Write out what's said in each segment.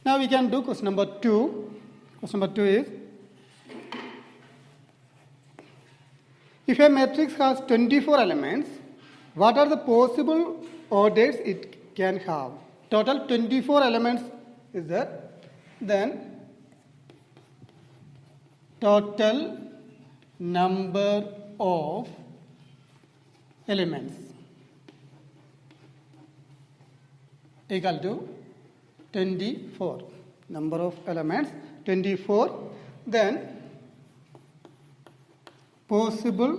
Now we can do question number 2. Question number 2 is, if a matrix has 24 elements, what are the possible orders it can have? Total 24 elements is there. Then total number of elements equal to 24. Number of elements 24. Then possible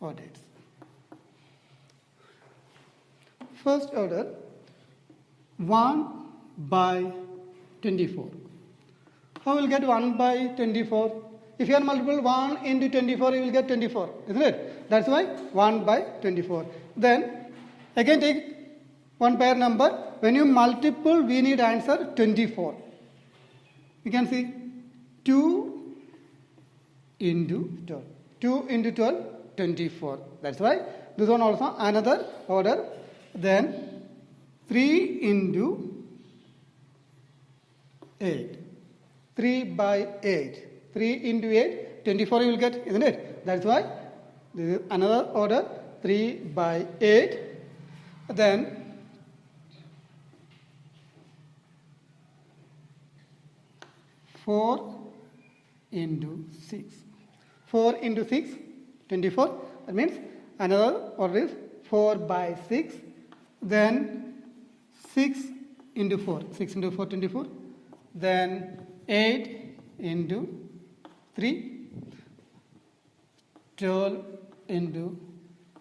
orders. First order 1 by 24. How will get 1 by 24? If you are multiple 1 into 24, you will get 24, isn't it? That's why 1 by 24. Then again take one pair number. When you multiple, we need answer 24. You can see 2 into 12. 2 into 12, 24. That's why this one also another order. Then 3 into 8. 3 by 8. 3 into 8, 24 you will get, isn't it? That's why this is another order, 3 by 8. Then 4 into 6. 4 into 6, 24. That means another order is 4 by 6. Then 6 into 4. 6 into 4, 24. Then 8 into 3, 12 into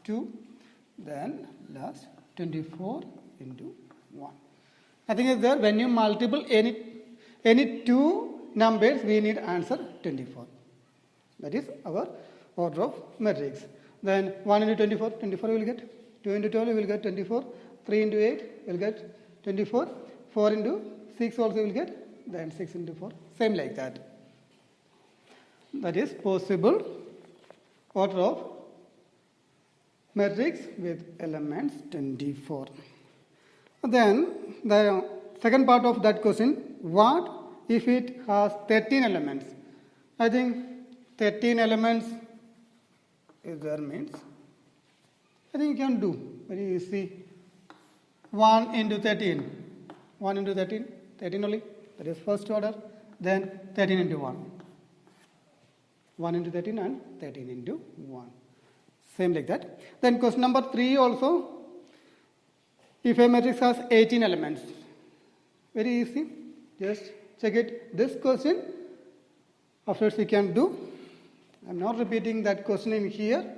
2, then last 24 into 1. I think it's there. When you multiple any two numbers, we need answer 24. That is our order of matrix. Then 1 into 24, 24 you will get. 2 into 12 you will get 24. 3 into 8 you will get 24. 4 into 6 also you will get. Then 6 into 4. Same like that. That is possible order of matrix with elements 24. Then the second part of that question, what if it has 13 elements? I think 13 elements is there means, I think you can do very easy. 1 into 13. 1 into 13, 13 only. That is first order. Then 13 into 1. 1 into 13 and 13 into 1. Same like that. Then question number 3 also. If a matrix has 18 elements. Very easy. Just check it. This question, afterwards we can do. I am not repeating that question in here.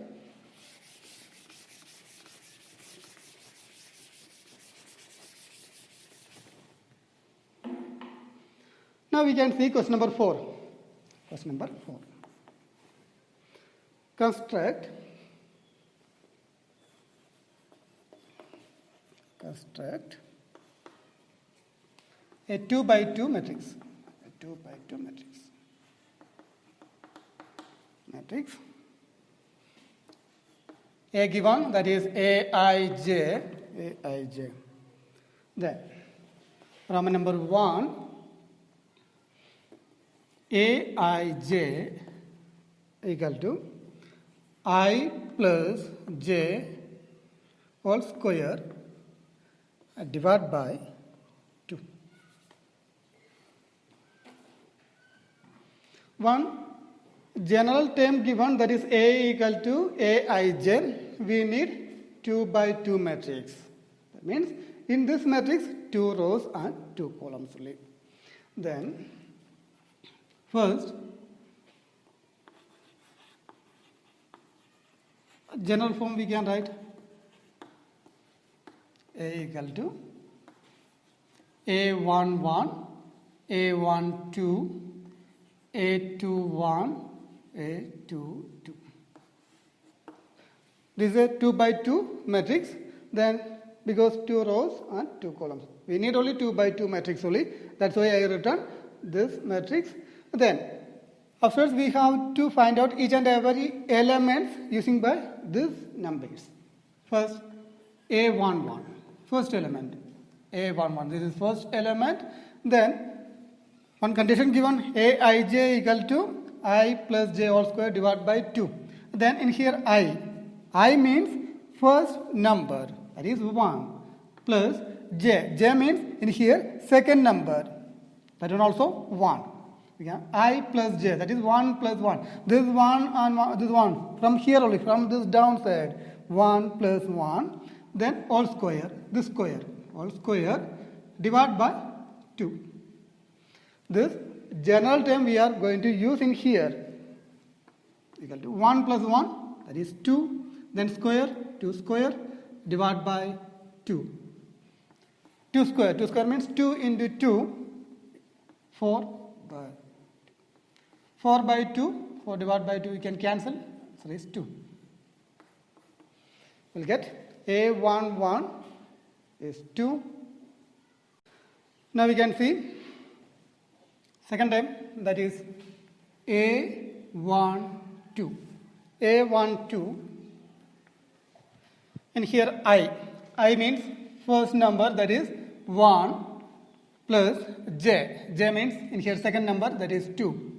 Now we can see question number 4. Question number 4. Construct a 2 by 2 matrix. A 2 by 2 matrix. Matrix. A given, that is Aij. Aij. Then Roman number 1. Aij equal to I plus j whole square divided by 2. One general term given, that is A equal to Aij. We need 2 by 2 matrix. That means in this matrix 2 rows and 2 columns only. Then first general form we can write A equal to A11, A12, A21, A22. This is a 2 by 2 matrix. Then because 2 rows and 2 columns, we need only 2 by 2 matrix only. That's why I written this matrix. Then afterwards we have to find out each and every element using by these numbers. First, A11, first element, A11, this is first element. Then, one condition given, Aij equal to I plus j all square divided by 2. Then in here I means first number, that is 1, plus j means in here second number, that is also 1. I plus j, that is 1 plus 1. This 1 and 1, this 1. From here only, from this downside, 1 plus 1. Then all square, this square, all square divided by 2. This general term we are going to use in here. Equal to 1 plus 1, that is 2. Then square, 2 square divided by 2. 2 square means 2 into 2, 4 by 4 by 2, 4 divided by 2 we can cancel, so it's 2. We'll get A11 is 2. Now we can see second time, that is A12. A12, and here I means first number, that is 1 plus j means in here second number, that is 2,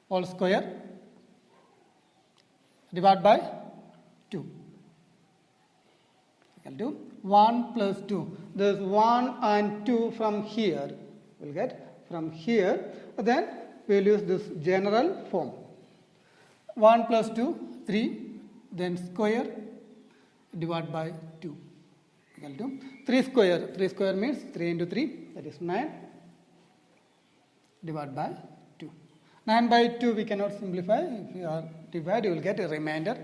all square divided by 2 equal to 1 plus 2. This 1 and 2 from here, we'll get from here. Then we'll use this general form. 1 plus 2, 3, then square divided by 2 equal to 3 square. 3 square means 3 into 3, that is 9 divided by 2. 9 by 2 we cannot simplify. If you are divide, you will get a remainder.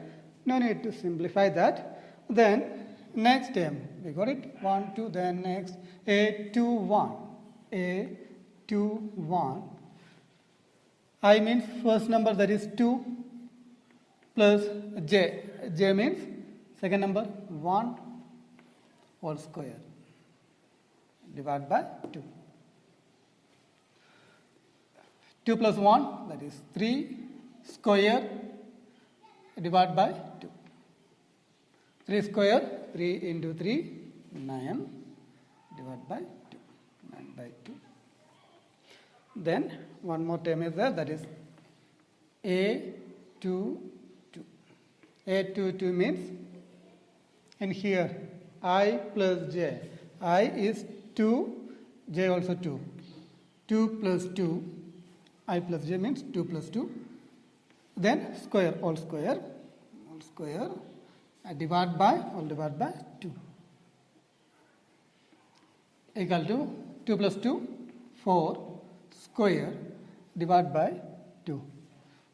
No need to simplify that. Then next term, we got it 1, 2, then next A21. A21. I means first number, that is 2 plus j. J means second number, 1 whole square divided by 2. 2 plus 1, that is 3 square divided by 2. 3 square, 3 into 3, 9 divided by 2. 9 by 2. Then one more term is there, that is A22. A22 means in here I plus j. I is 2, j also 2. 2 plus 2, I plus j means 2 plus 2. Then square, all square divided by 2 equal to 2 plus 2, 4 square divided by 2.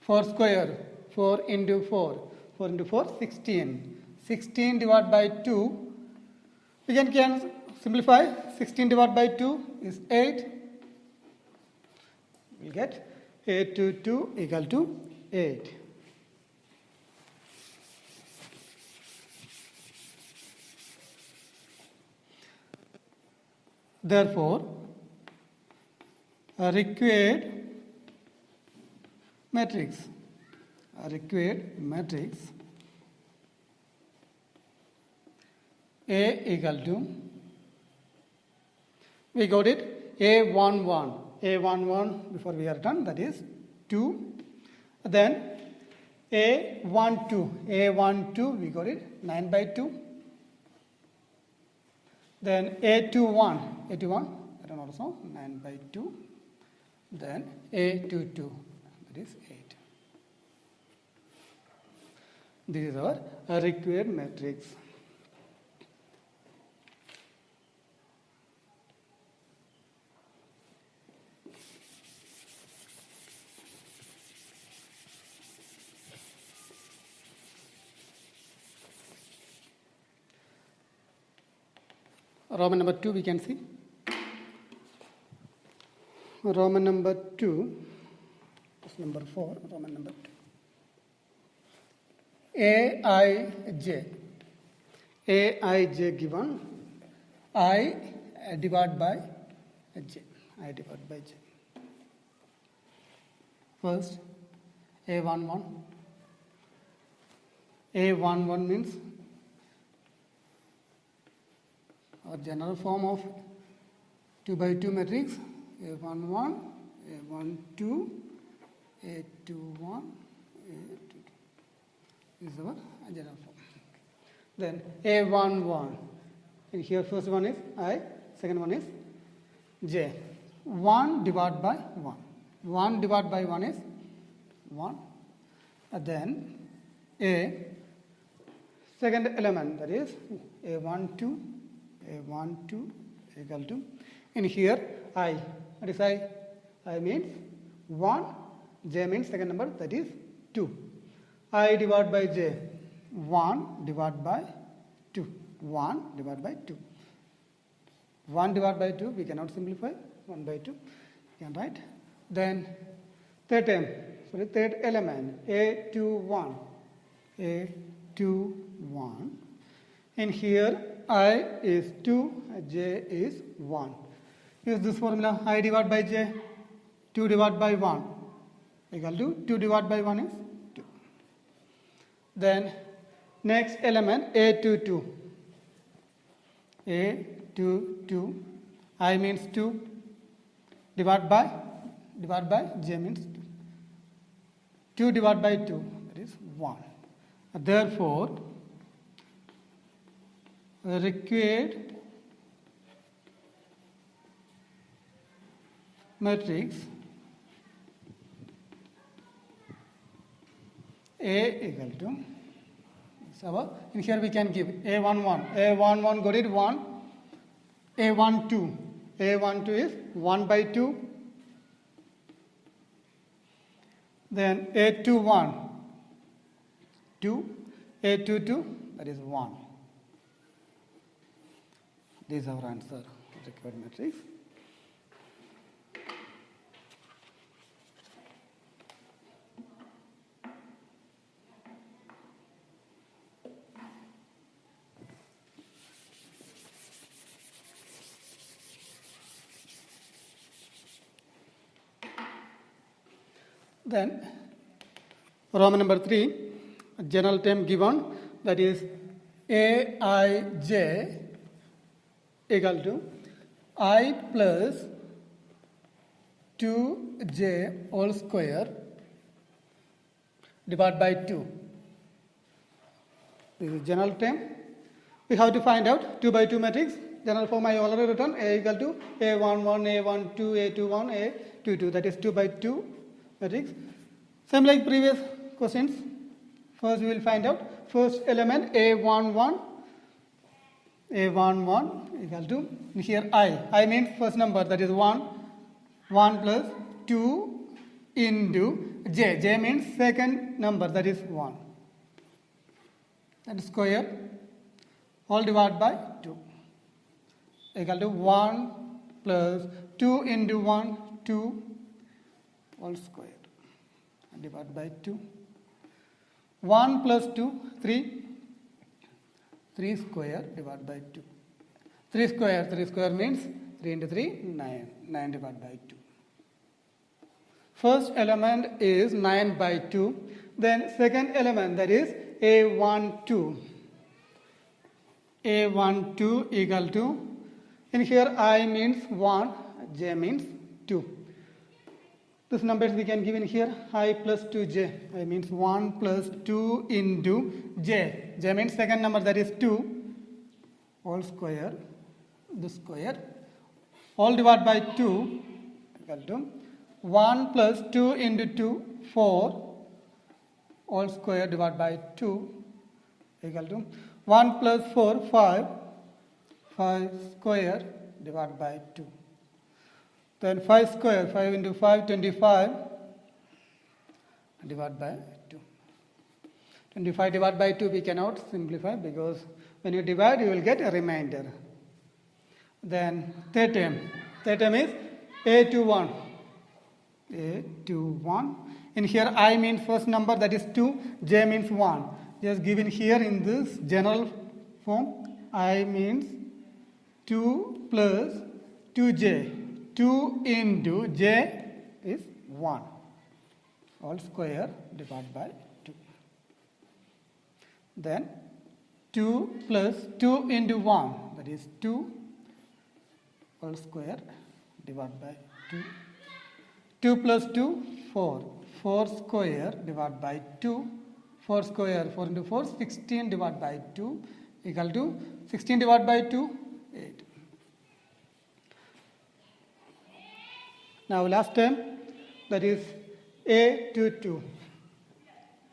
4 square, 4 into 4. 4 into 4, 16. 16 divided by 2. We can simplify. 16 divided by 2 is 8. We'll get A22 equal to 8. Therefore, a required matrix A equal to, we got it A11 before we are done, that is 2. Then A12 we got it 9 by 2. Then A21 that is also 9 by 2. Then A22, that is 8. This is our required matrix. Roman number 2 we can see. Roman number 2, that's number 4, Roman number 2. Aij given, I divided by j. First, A11. A11 means our general form of 2 by 2 matrix. A11, A12, A21, A22 is our general form. Then A11. And here first one is I, second one is J. 1 divided by 1. 1 divided by 1 is 1. And then A, second element, that is A12, A12 equal to, in here I, what is I? I means 1, J means second number, that is 2. I divided by J, 1 divided by 2. 1 divided by 2. 1 divided by 2, we cannot simplify. 1 by 2, we can write. Then third element, A21. A21. In here, I is 2, J is 1. Use this formula, I divided by J, 2 divided by 1 equal to 2 divided by 1 is 2. Then next element, A22. A22, I means 2, divided by J means 2. 2 divided by 2, that is 1. Therefore, the required matrix A equal to, so in here we can give A11. A11 got it 1. A12. A12 is 1 by 2. Then A21, 2. A22, that is 1. This is our answer, required matrix. Then Roman number 3, general term given, that is Aij equal to I plus 2j whole square divided by 2. This is general term. We have to find out 2 by 2 matrix. General form I already written, A equal to A11, A12, A21, A22. That is 2 by 2 matrix. Same like previous questions. First we will find out first element A11. A11 equal to, here I means first number, that is 1. 1 plus 2 into J. J means second number, that is 1. That is square. All divided by 2. Equal to 1 plus 2 into 1, 2 all square. And divided by 2. 1 plus 2, 3. 3 square divided by 2. 3 square means 3 into 3, 9. 9 divided by 2. First element is 9 by 2. Then second element, that is A12. A12 equal to, in here I means 1, J means 2. This numbers we can give in here, I plus 2j. I means 1 plus 2 into j. J means second number, that is 2. All square, this square. All divided by 2 equal to 1 plus 2 into 2, 4. All square divided by 2 equal to 1 plus 4, 5. 5 square divided by 2. Then 5 square, 5 into 5, 25, divided by 2. 25 divided by 2 we cannot simplify, because when you divide you will get a remainder. Then third term is A21. A21. In here I means first number, that is 2, J means 1. Just given here in this general form, I means 2 plus 2j. 2 into j is 1. All square divided by 2. then 2 plus 2 into 1, that is 2 whole square divided by 2. 2 plus 2, 4. 4 square divided by 2. 4 square, 4 into 4, 16 divided by 2 equal to 16 divided by 2, 8. Now last term, that is a to 2.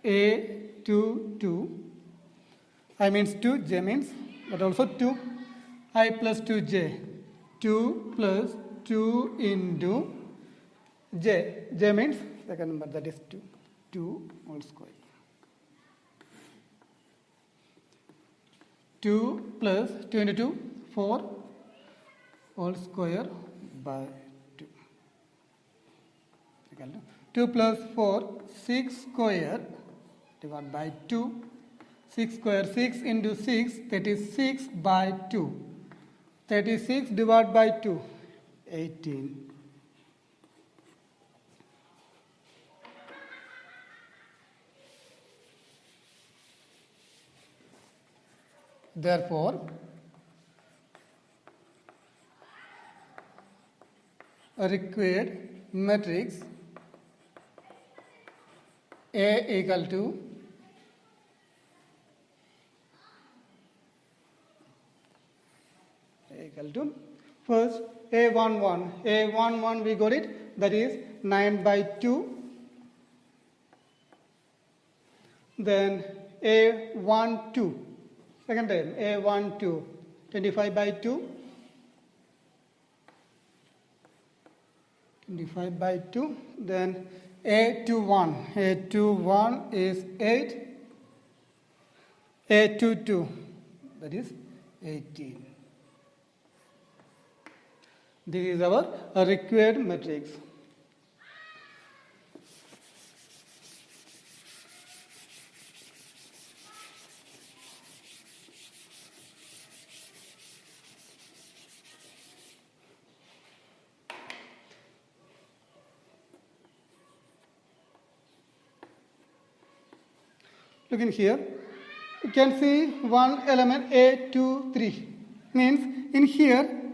A to 2. I means 2, j means, but also 2. I plus 2j. 2 plus 2 into j. J means second number, that is 2. 2 whole square. 2 plus 2 into 2, 4 whole square by 2. Equal to 2 plus 4, 6 square divided by 2. 6 square, 6 into 6, 36 by 2. 36 divided by 2, 18. Therefore, a required matrix A equal to first A11 we got it, that is 9 by 2. Then A12, second time A12, 25 by 2. 25 by 2. Then A21 is 8. A22, that is 18. This is our required matrix. Look in here. You can see one element A, 2, 3. Means in here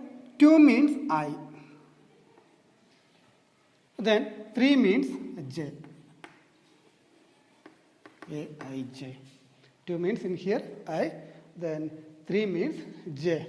2 means I. Then 3 means J. A-I-J. 2 means in here I. Then 3 means J.